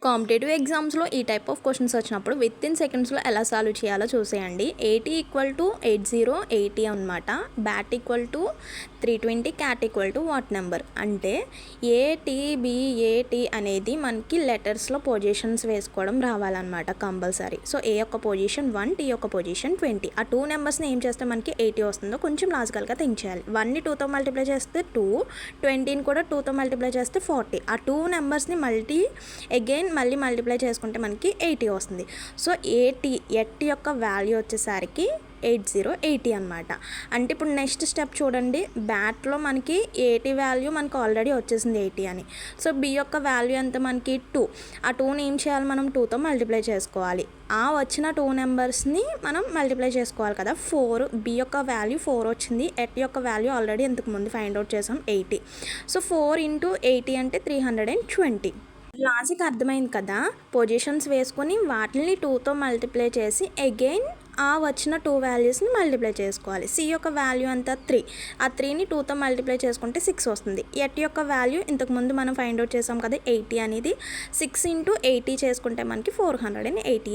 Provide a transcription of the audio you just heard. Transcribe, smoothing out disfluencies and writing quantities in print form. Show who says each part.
Speaker 1: Competitive ఎగ్జామ్స్లో ఈ type of questions వచ్చినప్పుడు విత్ ఇన్ సెకండ్స్లో ఎలా సాల్వ్ చేయాలో చూసేయండి. 80 = 80 80 అనమాట. బ్యాట్ = 320, క్యాట్ = వాట్ నెంబర్ అంటే ఏటీబిఏటి అనేది మనకి లెటర్స్లో పొజిషన్స్ వేసుకోవడం రావాలన్నమాట కంపల్సరీ. సో ఏ యొక్క పొజిషన్ 1, టీ యొక్క పొజిషన్ 20. ఆ 2 నెంబర్స్ని ఏం చేస్తే మనకి 80 వస్తుందో కొంచెం లాజికల్గా థింక్ చేయాలి. 1ని 2తో మల్టిప్లై చేస్తే 2, 20ని కూడా 2తో మల్టిప్లై చేస్తే 40. ఆ 2 నెంబర్స్ని మళ్ళీ మల్టిప్లై చేసుకుంటే మనకి 80 వస్తుంది. సో ఎట్ యొక్క వాల్యూ వచ్చేసరికి 80 అనమాట. అంటే ఇప్పుడు నెక్స్ట్ స్టెప్ చూడండి, బ్యాట్లో మనకి 80 వాల్యూ మనకు ఆల్రెడీ వచ్చేసింది 80 అని. సో బి యొక్క వాల్యూ ఎంత మనకి 2. ఆ 2ని ఏం చేయాలి, మనం 2తో మల్టిప్లై చేసుకోవాలి. ఆ వచ్చిన 2 నెంబర్స్ని మనం మల్టిప్లై చేసుకోవాలి కదా. 4, బి యొక్క వాల్యూ 4 వచ్చింది. ఎట్ యొక్క వాల్యూ ఆల్రెడీ ఇంతకుముందు ఫైండ్ అవుట్ చేసాం 80. సో 4 × 80 అంటే 320. లాజిక్ అర్థమైంది కదా. పొజిషన్స్ వేసుకొని వాటిని 2తో మల్టిప్లై చేసి అగైన్ ఆ వచ్చిన 2 వాల్యూస్ని మల్టిప్లై చేసుకోవాలి. సి యొక్క వాల్యూ అంతా 3. ఆ 3ని 2తో మల్టిప్లై చేసుకుంటే 6 వస్తుంది. ఎట్ యొక్క వాల్యూ ఇంతకుముందు మనం ఫైండ్ అవుట్ చేసాం కదా 80 అనేది. 6 × 80 చేసుకుంటే మనకి 480